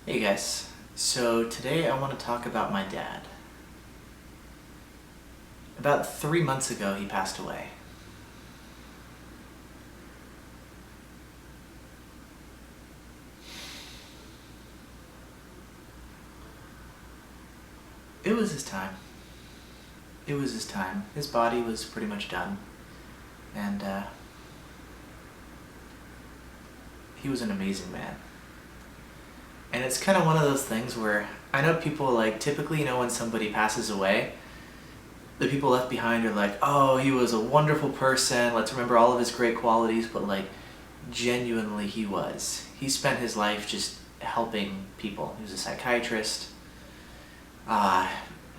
Hey guys, so today I want to talk about my dad. About 3 months ago he passed away. It was his time. It was his time. His body was pretty much done. And he was an amazing man. And it's kind of one of those things where I know people typically, when somebody passes away, the people left behind are like, oh, he was a wonderful person, let's remember all of his great qualities, but genuinely he was. He spent his life just helping people. He was a psychiatrist.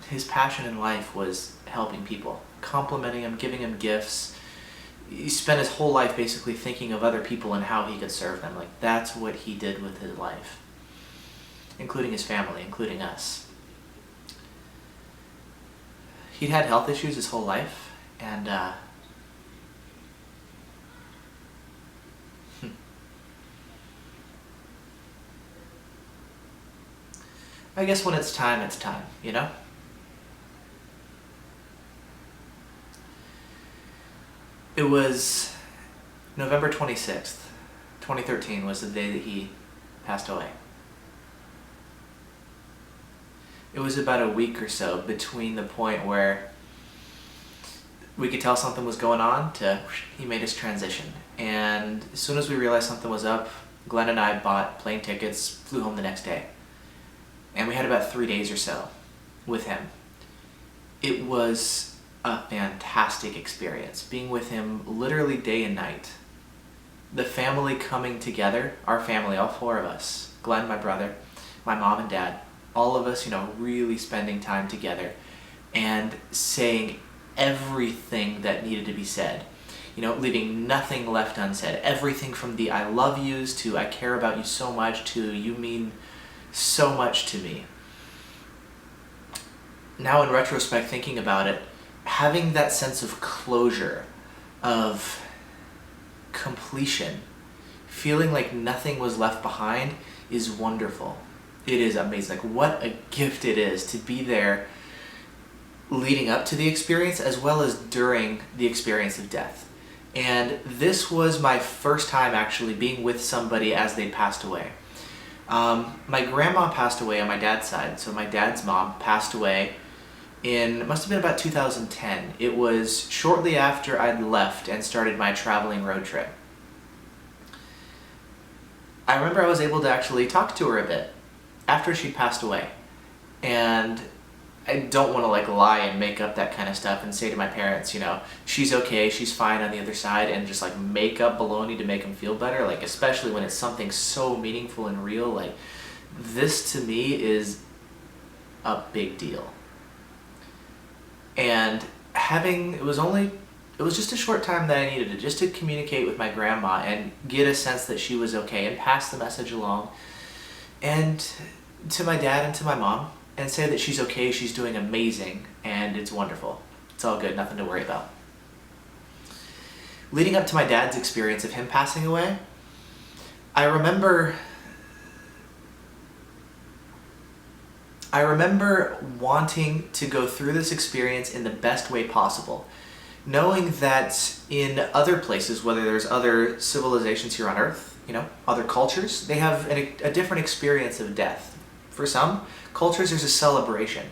His passion in life was helping people, complimenting them, giving them gifts. He spent his whole life basically thinking of other people and how he could serve them. That's what he did with his life, including his family, including us. He'd had health issues his whole life, and I guess when it's time, it's time, It was November 26th, 2013 was the day that he passed away. It was about a week or so between the point where we could tell something was going on to he made his transition. And as soon as we realized something was up, Glenn and I bought plane tickets, flew home the next day. And we had about 3 days or so with him. It was a fantastic experience, being with him literally day and night. The family coming together, our family, all four of us, Glenn, my brother, my mom and dad, all of us, really spending time together and saying everything that needed to be said. Leaving nothing left unsaid. Everything from the I love yous to I care about you so much to you mean so much to me. Now in retrospect, thinking about it, having that sense of closure, of completion, feeling like nothing was left behind is wonderful. It is amazing. What a gift it is to be there leading up to the experience as well as during the experience of death. And this was my first time actually being with somebody as they passed away. My grandma passed away on my dad's side, so my dad's mom passed away it must have been about 2010. It was shortly after I'd left and started my traveling road trip. I remember I was able to actually talk to her a bit after she passed away. And I don't want to lie and make up that kind of stuff and say to my parents, she's okay, she's fine on the other side, and just make up baloney to make them feel better, especially when it's something so meaningful and real. This to me is a big deal. And it was just a short time that I needed just to communicate with my grandma and get a sense that she was okay and pass the message along, and to my dad and to my mom, and say that she's okay, she's doing amazing, and it's wonderful. It's all good, nothing to worry about. Leading up to my dad's experience of him passing away, I remember wanting to go through this experience in the best way possible, knowing that in other places, whether there's other civilizations here on Earth, other cultures, they have a different experience of death. For some cultures, there's a celebration.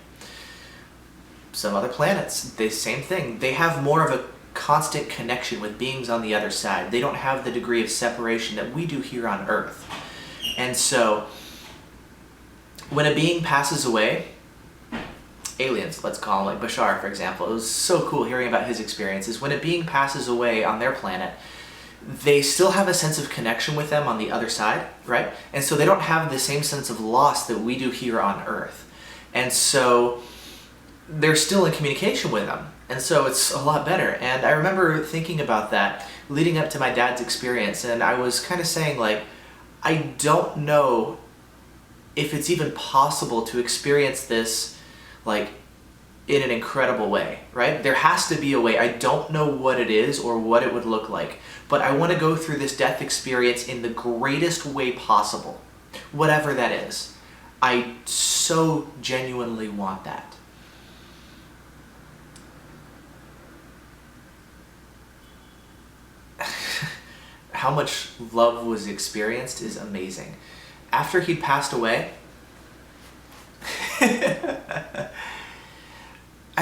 Some other planets, the same thing. They have more of a constant connection with beings on the other side. They don't have the degree of separation that we do here on Earth. And so, when a being passes away, aliens, let's call them, Bashar, for example, it was so cool hearing about his experiences. When a being passes away on their planet, they still have a sense of connection with them on the other side, right? And so they don't have the same sense of loss that we do here on Earth. And so they're still in communication with them. And so it's a lot better. And I remember thinking about that leading up to my dad's experience, and I was kind of saying, I don't know if it's even possible to experience this in an incredible way, right? There has to be a way. I don't know what it is or what it would look like, but I want to go through this death experience in the greatest way possible, whatever that is, I so genuinely want that. How much love was experienced is amazing. After he'd passed away, I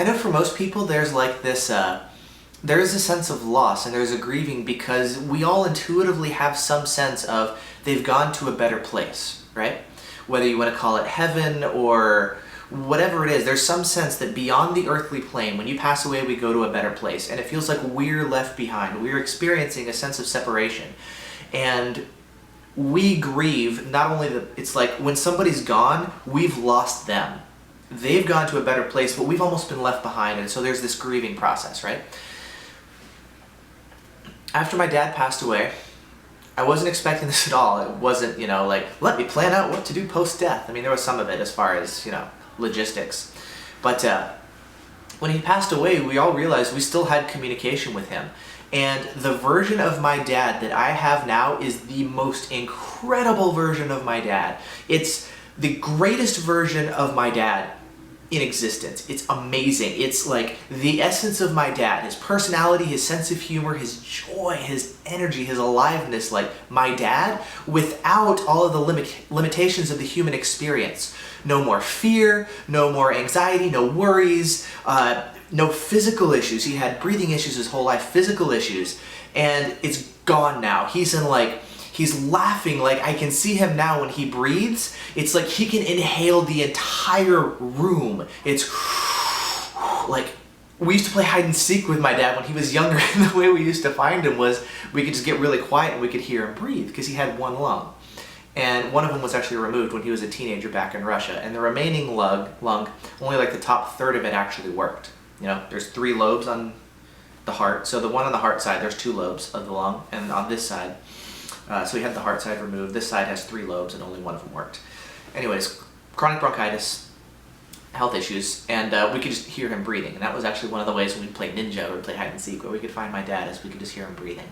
know for most people there's like this, there is a sense of loss and there's a grieving because we all intuitively have some sense of they've gone to a better place, right? Whether you want to call it heaven or whatever it is, there's some sense that beyond the earthly plane, when you pass away, we go to a better place. And it feels like we're left behind. We're experiencing a sense of separation. And we grieve, not only it's like when somebody's gone, we've lost them. They've gone to a better place, but we've almost been left behind. And so there's this grieving process, right? After my dad passed away, I wasn't expecting this at all. It wasn't, like, let me plan out what to do post-death. I mean, there was some of it as far as, logistics. But when he passed away, we all realized we still had communication with him. And the version of my dad that I have now is the most incredible version of my dad. It's the greatest version of my dad in existence. It's amazing. It's like the essence of my dad, his personality, his sense of humor, his joy, his energy, his aliveness, like my dad without all of the limitations of the human experience. No more fear, no more anxiety, no worries, no physical issues. He had breathing issues his whole life, physical issues, and it's gone now. He's laughing, like I can see him now when he breathes. It's like he can inhale the entire room. It's like, we used to play hide and seek with my dad when he was younger, and the way we used to find him was we could just get really quiet and we could hear him breathe because he had one lung. And one of them was actually removed when he was a teenager back in Russia. And the remaining lung, only like the top third of it actually worked. There's 3 lobes on the heart. So the one on the heart side, there's 2 lobes of the lung. And on this side, so he had the heart side removed. This side has 3 lobes and only one of them worked. Anyways, chronic bronchitis, health issues, and we could just hear him breathing. And that was actually one of the ways when we'd play Ninja or play hide and seek where we could find my dad, is we could just hear him breathing.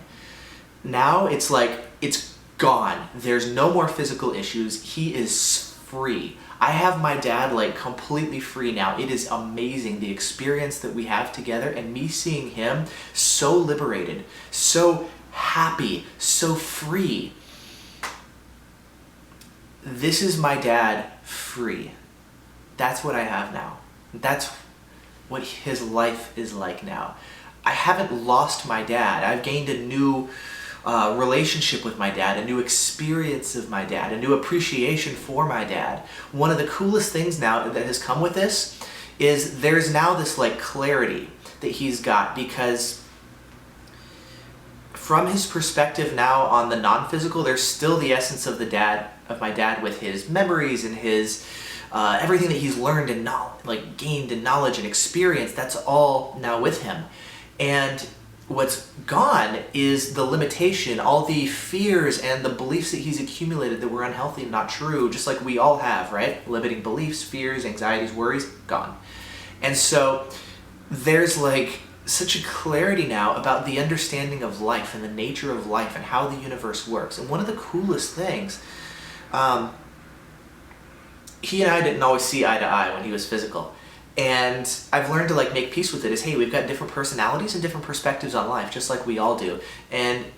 Now it's like, it's gone. There's no more physical issues. He is free. I have my dad like completely free now. It is amazing the experience that we have together and me seeing him so liberated, so happy, so free. This is my dad free. That's what I have now. That's what his life is like now. I haven't lost my dad. I've gained a new relationship with my dad, a new experience of my dad, a new appreciation for my dad. One of the coolest things now that has come with this is there's now this like clarity that he's got, because from his perspective now on the non-physical, there's still the essence of my dad with his memories and his everything that he's learned and gained in knowledge and experience. That's all now with him. And what's gone is the limitation, all the fears and the beliefs that he's accumulated that were unhealthy and not true, just like we all have, right? Limiting beliefs, fears, anxieties, worries, gone. And so there's like such a clarity now about the understanding of life and the nature of life and how the universe works. And one of the coolest things, he and I didn't always see eye to eye when he was physical. And I've learned to like make peace with it, is hey, we've got different personalities and different perspectives on life, just like we all do. And it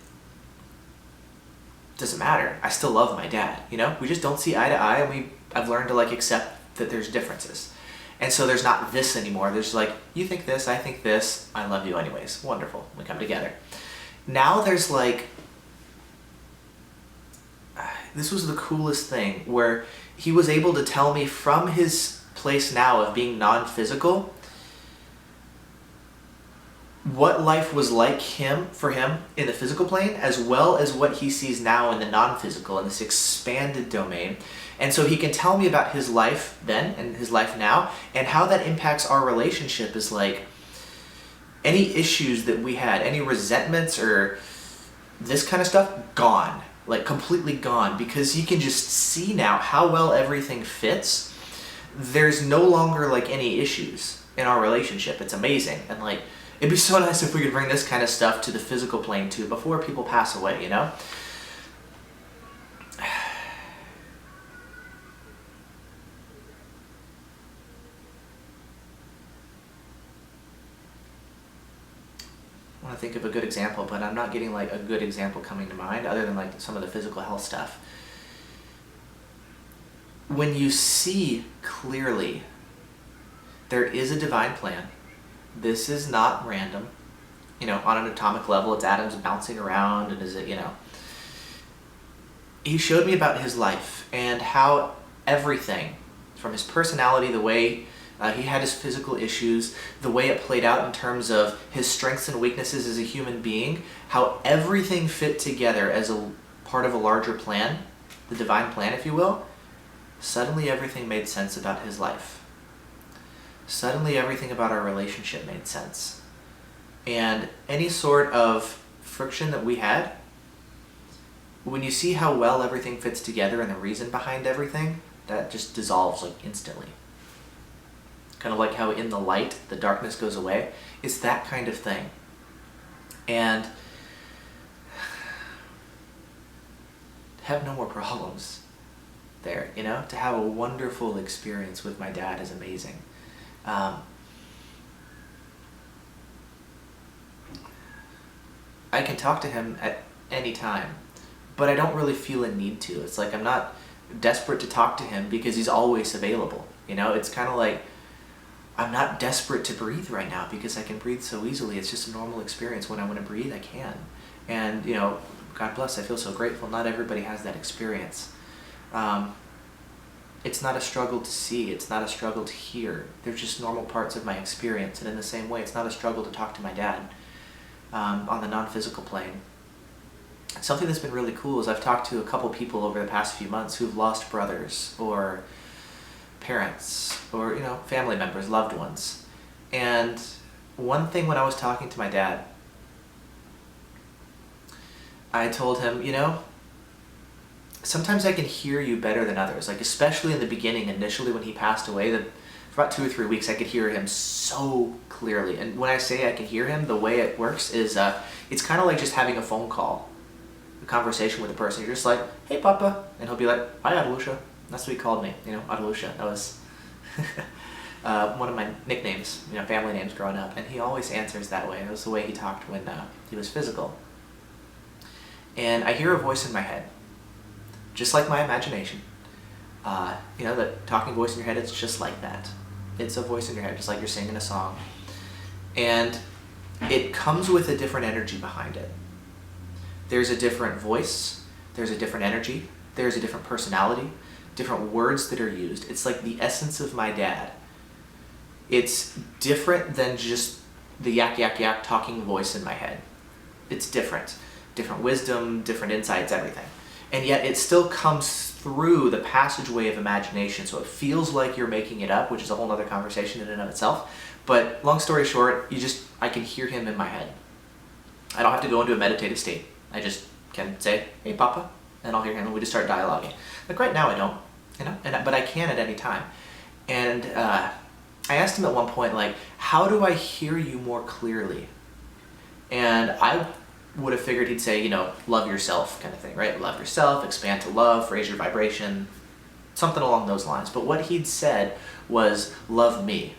doesn't matter. I still love my dad, We just don't see eye to eye, and I've learned to like accept that there's differences. And so there's not this anymore. There's like, you think this, I think this, I love you anyways. Wonderful. We come together. Now there's like, this was the coolest thing, where he was able to tell me from his place now of being non-physical what life was like for him in the physical plane, as well as what he sees now in the non-physical, in this expanded domain. And so he can tell me about his life then and his life now, and how that impacts our relationship. Is like any issues that we had, any resentments or this kind of stuff, gone, like completely gone, because he can just see now how well everything fits. There's no longer like any issues in our relationship. It's amazing. And like, it'd be so nice if we could bring this kind of stuff to the physical plane too, before people pass away, to think of a good example, but I'm not getting like a good example coming to mind other than like some of the physical health stuff. When you see clearly there is a divine plan, this is not random, on an atomic level, it's atoms bouncing around, and is it, he showed me about his life and how everything from his personality, the way he had his physical issues, the way it played out in terms of his strengths and weaknesses as a human being, how everything fit together as a part of a larger plan, the divine plan, if you will. Suddenly everything made sense about his life. Suddenly everything about our relationship made sense. And any sort of friction that we had, when you see how well everything fits together and the reason behind everything, that just dissolves like instantly. Kind of like how in the light, the darkness goes away. It's that kind of thing. And have no more problems there, to have a wonderful experience with my dad is amazing. I can talk to him at any time, but I don't really feel a need to. It's like I'm not desperate to talk to him because he's always available. It's kind of like I'm not desperate to breathe right now because I can breathe so easily. It's just a normal experience. When I want to breathe, I can. And, God bless, I feel so grateful. Not everybody has that experience. It's not a struggle to see. It's not a struggle to hear. They're just normal parts of my experience. And in the same way, it's not a struggle to talk to my dad on the non-physical plane. Something that's been really cool is I've talked to a couple people over the past few months who've lost brothers or parents or, family members, loved ones. And one thing when I was talking to my dad, I told him, sometimes I can hear you better than others. Like especially in the beginning, initially when he passed away, for about 2 or 3 weeks, I could hear him so clearly. And when I say I can hear him, the way it works is it's kind of like just having a phone call, a conversation with a person. You're just like, hey, Papa. And he'll be like, hi, Adelusha. That's what he called me, Adelusha. That was one of my nicknames, family names growing up. And he always answers that way. It was the way he talked when he was physical. And I hear a voice in my head, just like my imagination. The talking voice in your head, it's just like that. It's a voice in your head, just like you're singing a song. And it comes with a different energy behind it. There's a different voice, there's a different energy, there's a different personality, different words that are used. It's like the essence of my dad. It's different than just the yak, yak, yak talking voice in my head. It's different. Different wisdom, different insights, everything. And yet it still comes through the passageway of imagination, so it feels like you're making it up, which is a whole other conversation in and of itself. But long story short, I can hear him in my head. I don't have to go into a meditative state. I just can say, hey, Papa, and I'll hear him, and we just start dialoguing. Like right now I don't, but I can at any time. And I asked him at one point, like, how do I hear you more clearly? And I would have figured he'd say, love yourself kind of thing, right? Love yourself, expand to love, raise your vibration, something along those lines. But what he'd said was, love me.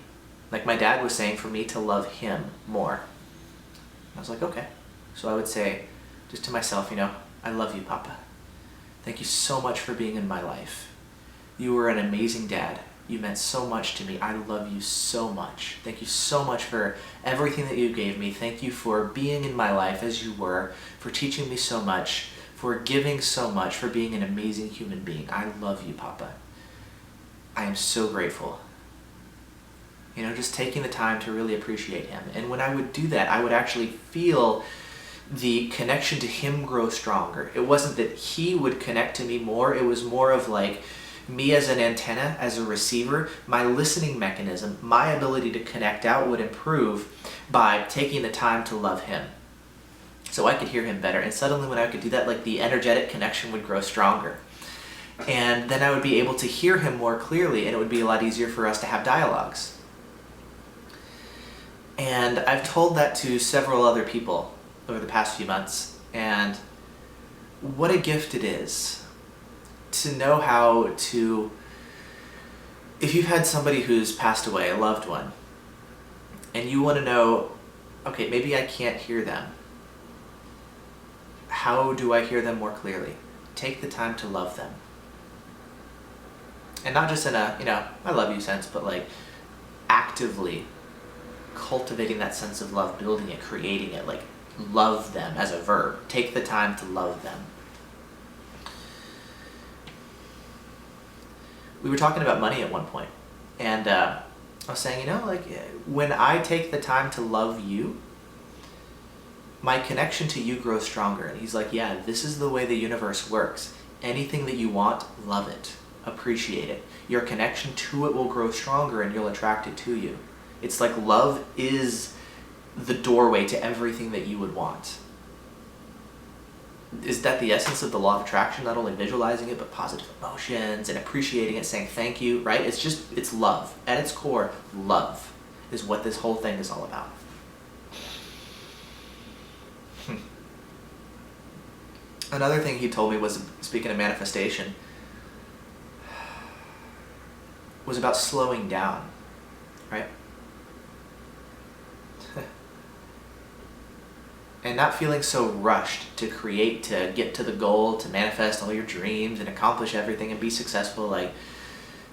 Like my dad was saying for me to love him more. I was like, okay. So I would say, just to myself, I love you, Papa. Thank you so much for being in my life. You were an amazing dad. You meant so much to me. I love you so much. Thank you so much for everything that you gave me. Thank you for being in my life as you were, for teaching me so much, for giving so much, for being an amazing human being. I love you, Papa. I am so grateful. Just taking the time to really appreciate him. And when I would do that, I would actually feel the connection to him grow stronger. It wasn't that he would connect to me more. It was more of like, me as an antenna, as a receiver, my listening mechanism, my ability to connect out would improve by taking the time to love him. So I could hear him better. And suddenly when I could do that, like the energetic connection would grow stronger. And then I would be able to hear him more clearly, and it would be a lot easier for us to have dialogues. And I've told that to several other people over the past few months. And what a gift it is to know how to, if you've had somebody who's passed away, a loved one, and you want to know, okay, maybe I can't hear them. How do I hear them more clearly? Take the time to love them. And not just in a, I love you sense, but like actively cultivating that sense of love, building it, creating it, like love them as a verb. Take the time to love them. We were talking about money at one point, and I was saying, when I take the time to love you, my connection to you grows stronger. And he's like, yeah, this is the way the universe works. Anything that you want, love it, appreciate it. Your connection to it will grow stronger and you'll attract it to you. It's like love is the doorway to everything that you would want. Is that the essence of the law of attraction? Not only visualizing it, but positive emotions and appreciating it, saying thank you, right? It's love. At its core, love is what this whole thing is all about. Another thing he told me was, speaking of manifestation, was about slowing down, right? And not feeling so rushed to create, to get to the goal, to manifest all your dreams and accomplish everything and be successful, like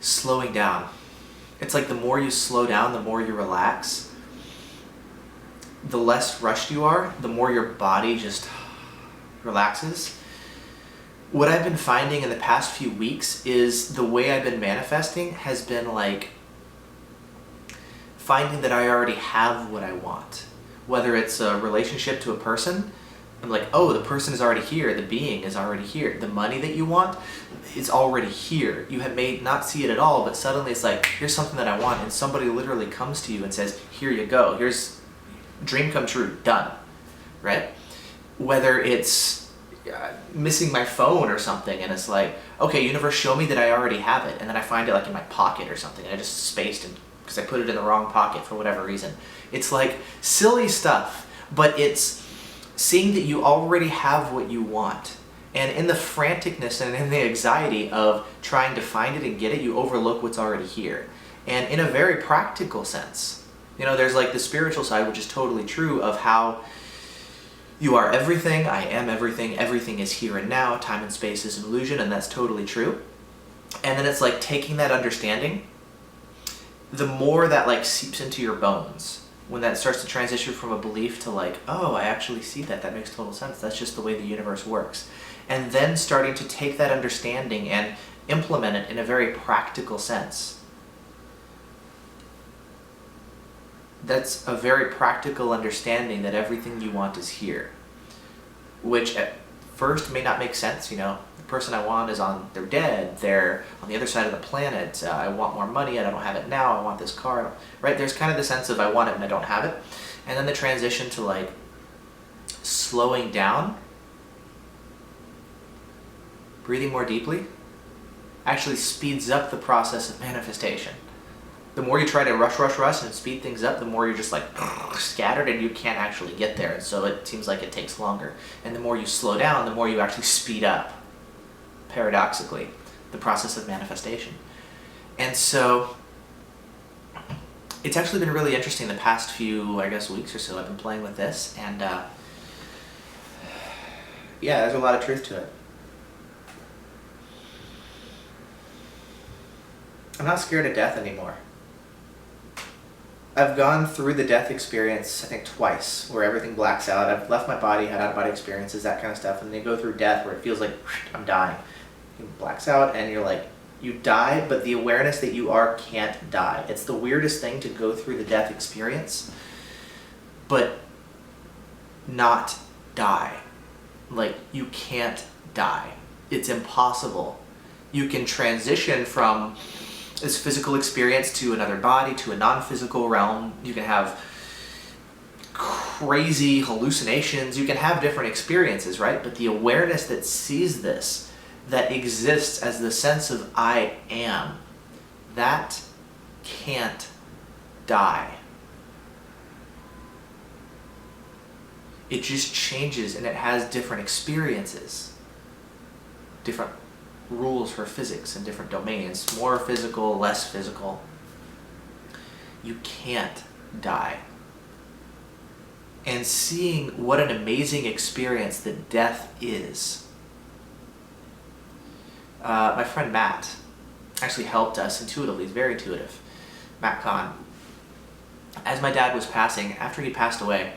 slowing down. It's like the more you slow down, the more you relax, the less rushed you are, the more your body just relaxes. What I've been finding in the past few weeks is the way I've been manifesting has been like finding that I already have what I want. Whether it's a relationship to a person, I'm like, oh, the person is already here, the being is already here. The money that you want is already here. You have may not see it at all, but suddenly it's like, here's something that I want, and somebody literally comes to you and says, here you go, here's dream come true, done, right? Whether it's missing my phone or something, and it's like, okay, universe, show me that I already have it, and then I find it like in my pocket or something, and I just spaced it because I put it in the wrong pocket for whatever reason. It's like silly stuff, but it's seeing that you already have what you want. And in the franticness and in the anxiety of trying to find it and get it, you overlook what's already here. And in a very practical sense, there's like the spiritual side, which is totally true, of how you are everything, I am everything, everything is here and now, time and space is an illusion, and that's totally true. And then it's like taking that understanding, the more that like seeps into your bones, when that starts to transition from a belief to like, oh, I actually see that makes total sense, that's just the way the universe works. And then starting to take that understanding and implement it in a very practical sense. That's a very practical understanding that everything you want is here. Which at first may not make sense, the person I want they're dead, they're on the other side of the planet, I want more money and I don't have it now, I want this car, right? There's kind of the sense of I want it and I don't have it. And then the transition to like slowing down, breathing more deeply, actually speeds up the process of manifestation. The more you try to rush and speed things up, the more you're just like scattered and you can't actually get there. And so it seems like it takes longer. And the more you slow down, the more you actually speed up, paradoxically, the process of manifestation. And so it's actually been really interesting the past few, weeks or so. I've been playing with this, and there's a lot of truth to it. I'm not scared of death anymore. I've gone through the death experience, I think twice, where everything blacks out. I've left my body, had out-of-body experiences, that kind of stuff, and then you go through death where it feels like I'm dying. It blacks out and you're like, you die, but the awareness that you are can't die. It's the weirdest thing to go through the death experience, but not die. Like, you can't die. It's impossible. You can transition from this physical experience to another body, to a non-physical realm. You can have crazy hallucinations. You can have different experiences, right? But the awareness that sees this, that exists as the sense of I am, that can't die. It just changes and it has different experiences, different rules for physics in different domains, more physical, less physical. You can't die. and seeing what an amazing experience that death is. My friend Matt actually helped us intuitively. He's very intuitive. Matt Kahn. As my dad was passing, after he passed away,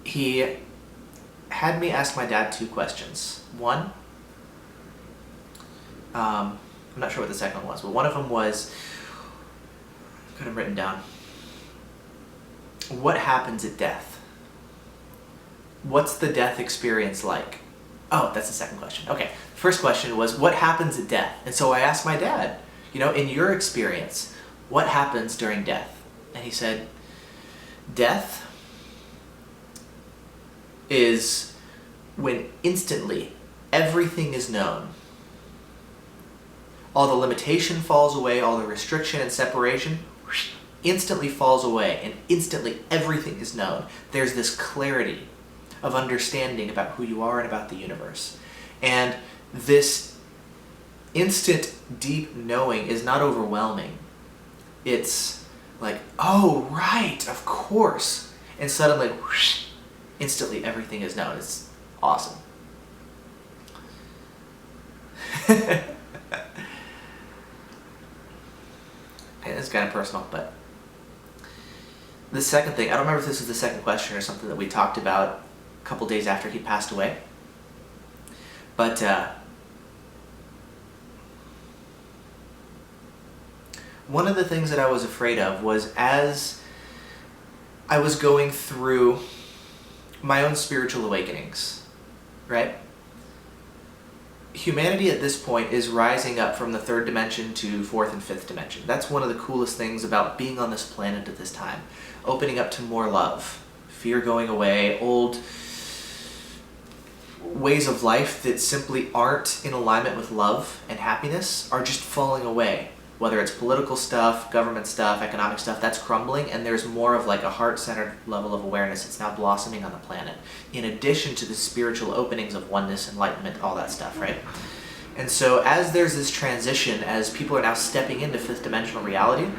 he had me ask my dad 2 questions. One, I'm not sure what the second one was, but one of them was, I've got them written down. What happens at death? What's the death experience like? Oh, that's the second question. Okay, first question was, what happens at death? And so I asked my dad, in your experience, what happens during death? And he said, death is when instantly everything is known. All the limitation falls away, all the restriction and separation instantly falls away, and instantly everything is known. There's this clarity of understanding about who you are and about the universe. And this instant deep knowing is not overwhelming. It's like, oh, right, of course. And suddenly, whoosh, instantly everything is known. It's awesome. And it's kind of personal, but the second thing, I don't remember if this was the second question or something that we talked about a couple days after he passed away, but one of the things that I was afraid of was, as I was going through my own spiritual awakenings, right? Humanity at this point is rising up from the 3rd dimension to 4th and 5th dimension. That's one of the coolest things about being on this planet at this time. Opening up to more love, fear going away, old ways of life that simply aren't in alignment with love and happiness are just falling away. Whether it's political stuff, government stuff, economic stuff, that's crumbling, and there's more of like a heart-centered level of awareness that's now blossoming on the planet, in addition to the spiritual openings of oneness, enlightenment, all that stuff, right? And so as there's this transition, as people are now stepping into 5th dimensional reality,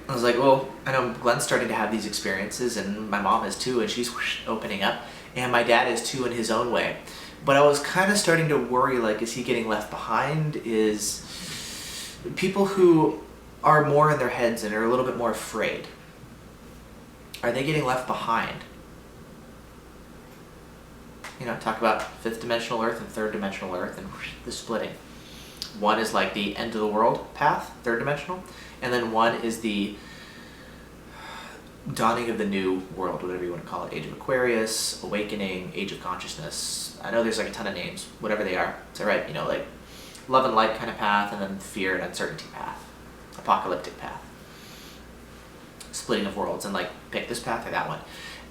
I was like, well, I know Glenn's starting to have these experiences, and my mom is too, and she's opening up, and my dad is too in his own way. But I was kind of starting to worry, like, is he getting left behind? Is people who are more in their heads and are a little bit more afraid, are they getting left behind? Talk about 5th dimensional Earth and 3rd dimensional Earth and the splitting. One is like the end of the world path, 3rd dimensional, and then one is the dawning of the new world, whatever you want to call it. Age of Aquarius, awakening, age of consciousness. I know there's like a ton of names, whatever they are. Is that right? Like love and light kind of path, and then fear and uncertainty path, apocalyptic path, splitting of worlds, and like pick this path or that one.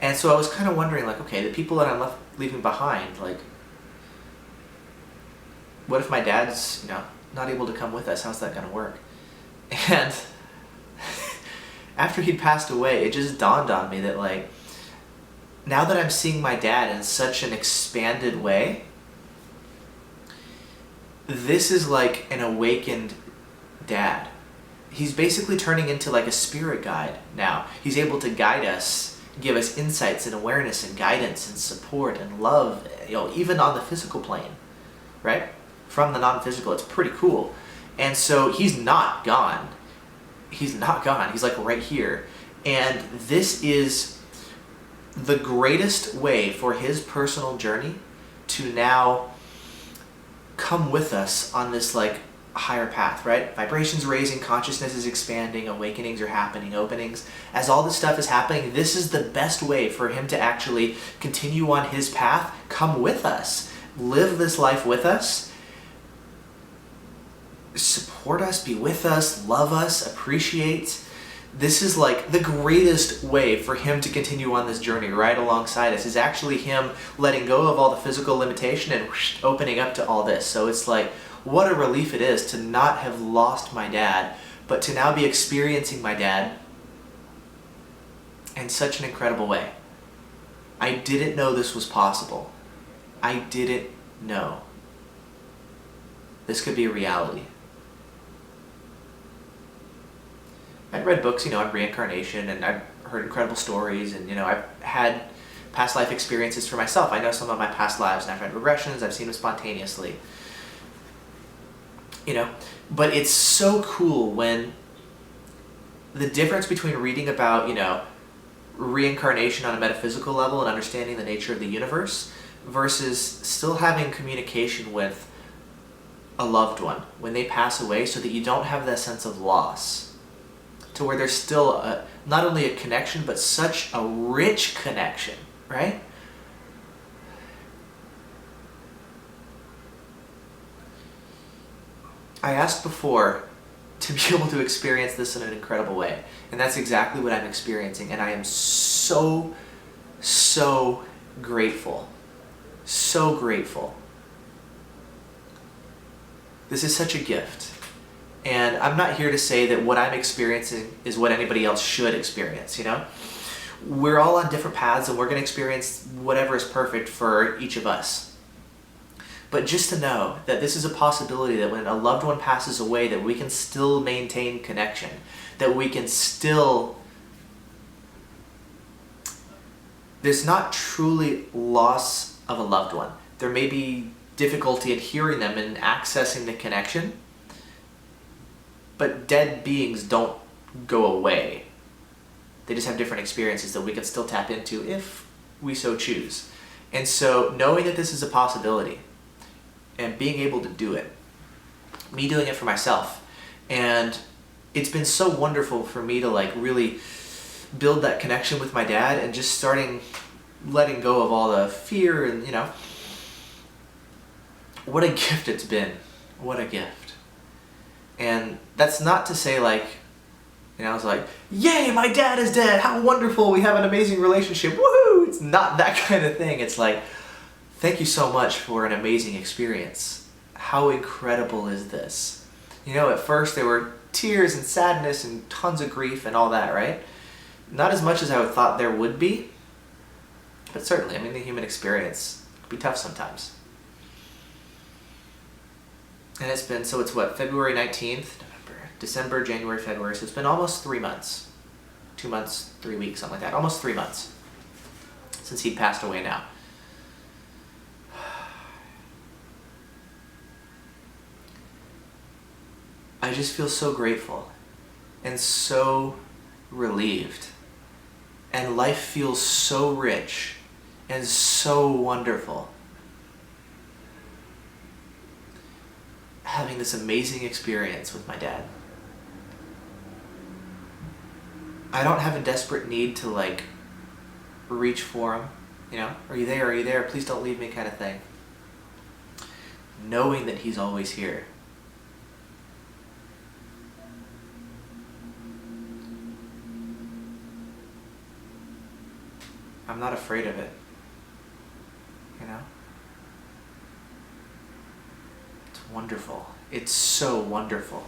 And so I was kind of wondering, like, okay, the people that I'm leaving behind, like, what if my dad's, not able to come with us? How's that going to work? And after he passed away, it just dawned on me that, like, now that I'm seeing my dad in such an expanded way, this is like an awakened dad. He's basically turning into like a spirit guide now. He's able to guide us, give us insights and awareness and guidance and support and love, even on the physical plane, right? From the non-physical, it's pretty cool. And so he's not gone. He's not gone. He's like right here. And this is the greatest way for his personal journey to now come with us on this like higher path, right? Vibrations raising, consciousness is expanding, awakenings are happening, openings. As all this stuff is happening, this is the best way for him to actually continue on his path, come with us, live this life with us, support us, be with us, love us, appreciate. This is like the greatest way for him to continue on this journey right alongside us, is actually him letting go of all the physical limitation and opening up to all this. So it's like, what a relief it is to not have lost my dad, but to now be experiencing my dad in such an incredible way. I didn't know this was possible. I didn't know this could be a reality. I'd read books, on reincarnation, and I've heard incredible stories, and I've had past life experiences for myself. I know some of my past lives, and I've had regressions. I've seen them spontaneously. But it's so cool when the difference between reading about, reincarnation on a metaphysical level and understanding the nature of the universe versus still having communication with a loved one when they pass away, so that you don't have that sense of loss, to where there's still not only a connection, but such a rich connection, right? I asked before to be able to experience this in an incredible way, and that's exactly what I'm experiencing, and I am so, so grateful. So grateful. This is such a gift. And I'm not here to say that what I'm experiencing is what anybody else should experience, We're all on different paths, and we're going to experience whatever is perfect for each of us. But just to know that this is a possibility, that when a loved one passes away, that we can still maintain connection, that we can still... There's not truly loss of a loved one. There may be difficulty in hearing them and accessing the connection, but dead beings don't go away. They just have different experiences that we can still tap into if we so choose. And so knowing that this is a possibility and being able to do it, me doing it for myself, and it's been so wonderful for me to really build that connection with my dad, and just letting go of all the fear, and what a gift it's been. What a gift. And that's not to say I was like, yay, my dad is dead, how wonderful, we have an amazing relationship, woohoo! It's not that kind of thing. It's like, thank you so much for an amazing experience. How incredible is this? At first there were tears and sadness and tons of grief and all that, right? Not as much as I thought there would be, but certainly, the human experience can be tough sometimes. And it's February 19th, December, January, February, so it's been almost 3 months. 2 months, 3 weeks, something like that. Almost 3 months since he passed away now. I just feel so grateful and so relieved. And life feels so rich and so wonderful. Having this amazing experience with my dad. I don't have a desperate need to reach for him, are you there, are you there, please don't leave me kind of thing. Knowing that he's always here. I'm not afraid of it, It's wonderful. It's so wonderful.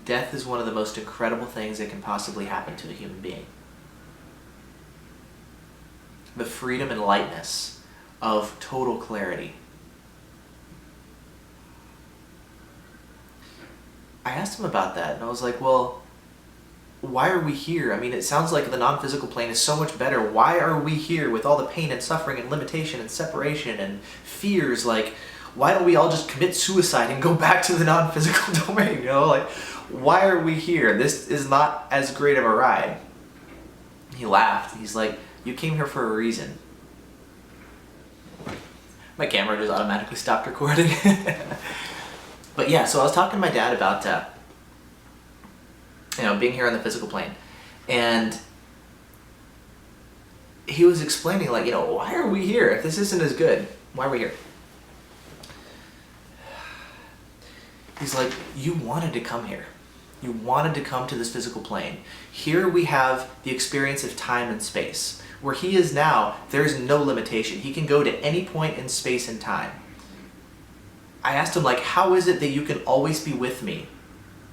Death is one of the most incredible things that can possibly happen to a human being. The freedom and lightness of total clarity. I asked him about that, and I was like, well, why are we here? It sounds like the non-physical plane is so much better. Why are we here with all the pain and suffering and limitation and separation and fears? Why don't we all just commit suicide and go back to the non-physical domain? Why are we here? This is not as great of a ride. He laughed. He's like, you came here for a reason. My camera just automatically stopped recording. But yeah, so I was talking to my dad about, being here on the physical plane. And he was explaining, why are we here? If this isn't as good, why are we here? He's like, you wanted to come here. You wanted to come to this physical plane. Here we have the experience of time and space. Where he is now, there's no limitation. He can go to any point in space and time. I asked him, how is it that you can always be with me,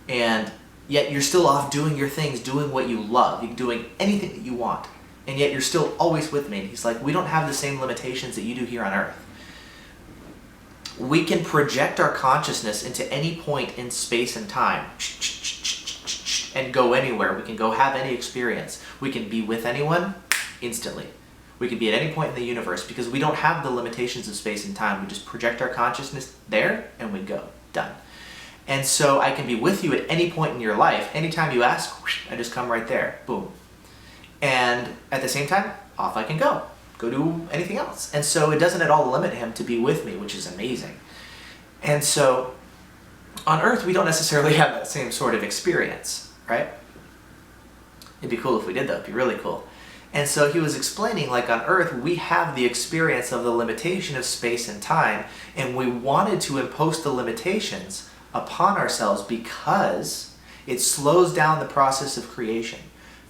and yet you're still off doing your things, doing what you love, you're doing anything that you want? and yet you're still always with me. And he's like, we don't have the same limitations that you do here on earth. We can project our consciousness into any point in space and time and go anywhere. We can go have any experience. We can be with anyone instantly. We can be at any point in the universe because we don't have the limitations of space and time. We just project our consciousness there and we go. Done. And so I can be with you at any point in your life. Anytime you ask, I just come right there. Boom. And at the same time, off I can go. Go do anything else. And so it doesn't at all limit him to be with me, which is amazing. And so on Earth, we don't necessarily have that same sort of experience, right? It'd be cool if we did, though. It'd be really cool. And so he was explaining, like on Earth, we have the experience of the limitation of space and time, and we wanted to impose the limitations upon ourselves because it slows down the process of creation.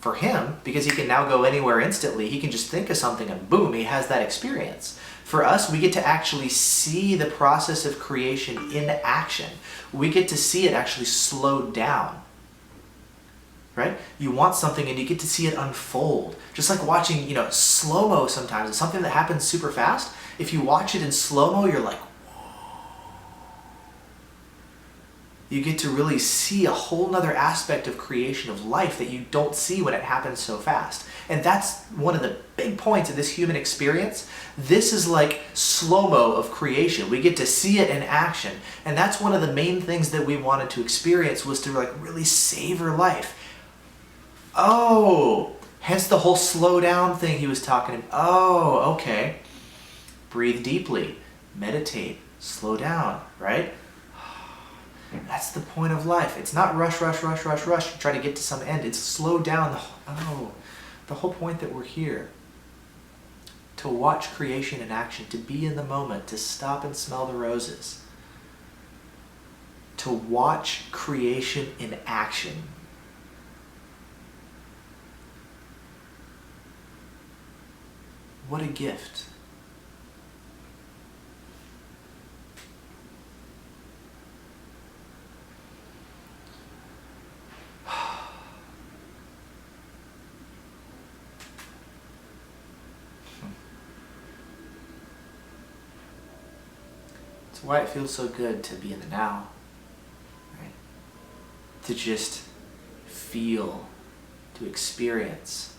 For him, because he can now go anywhere instantly, he can just think of something and boom, he has that experience. For us, we get to actually see the process of creation in action. We get to see it actually slow down. Right? You want something and you get to see it unfold. Just like watching, slow-mo sometimes. It's something that happens super fast. If you watch it in slow-mo, you're like, you get to really see a whole nother aspect of creation, of life, that you don't see when it happens so fast. And that's one of the big points of this human experience. This is like slow-mo of creation. We get to see it in action. And that's one of the main things that we wanted to experience, was to really savor life. Oh, hence the whole slow down thing he was talking about. Oh, okay. Breathe deeply, meditate, slow down, right? That's the point of life. It's not rush, try to get to some end. It's slow down. The whole point that we're here. To watch creation in action, to be in the moment, to stop and smell the roses. To watch creation in action. What a gift. It's why it feels so good to be in the now, right? To just feel, to experience.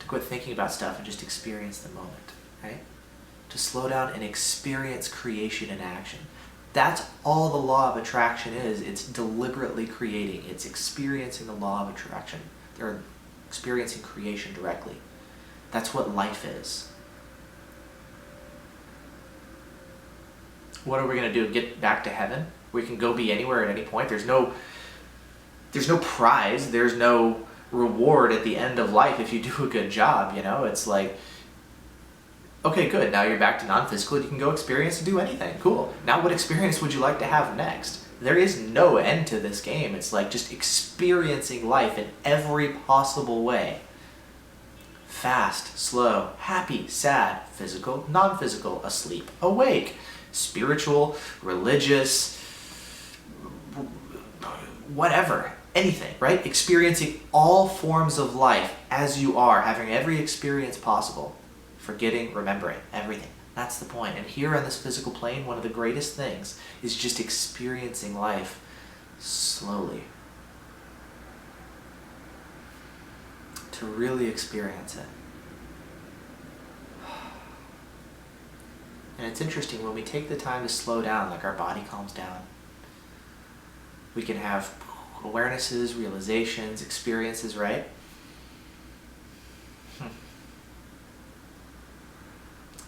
To quit thinking about stuff and just experience the moment, right? To slow down and experience creation in action. That's all the law of attraction is. It's deliberately creating. It's experiencing the law of attraction. Or experiencing creation directly. That's what life is. What are we going to do? Get back to heaven? We can go be anywhere at any point. There's no prize. There's no reward at the end of life if you do a good job, It's like, okay, good, now you're back to non-physical, you can go experience and do anything. Cool. Now what experience would you like to have next? There is no end to this game. It's like just experiencing life in every possible way. Fast, slow, happy, sad, physical, non-physical, asleep, awake, spiritual, religious, whatever. Anything, right? Experiencing all forms of life as you are, having every experience possible. Forgetting, remembering, everything. That's the point. And here on this physical plane, one of the greatest things is just experiencing life slowly. To really experience it. And it's interesting, when we take the time to slow down, like our body calms down, we can have awarenesses, realizations, experiences, right?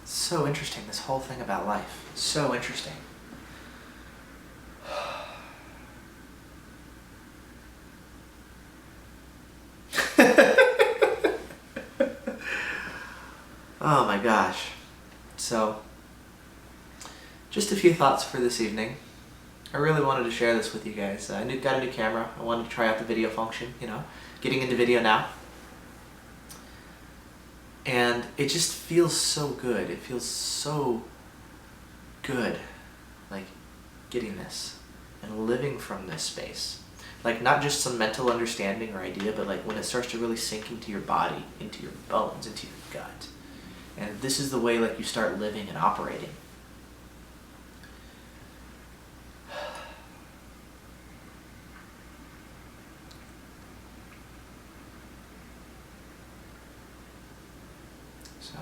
So interesting, this whole thing about life. So interesting. Oh my gosh. So, just a few thoughts for this evening. I really wanted to share this with you guys. I got a new camera. I wanted to try out the video function, getting into video now. And it just feels so good. It feels so good, like getting this and living from this space. Like, not just some mental understanding or idea, but like when it starts to really sink into your body, into your bones, into your gut. And this is the way like you start living and operating. So,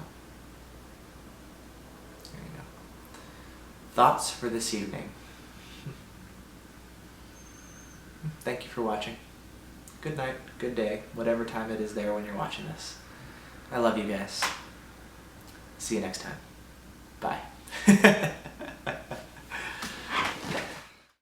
there you go. Thoughts for this evening. Thank you for watching. Good night, good day, whatever time it is there when you're watching this. I love you guys. See you next time. Bye.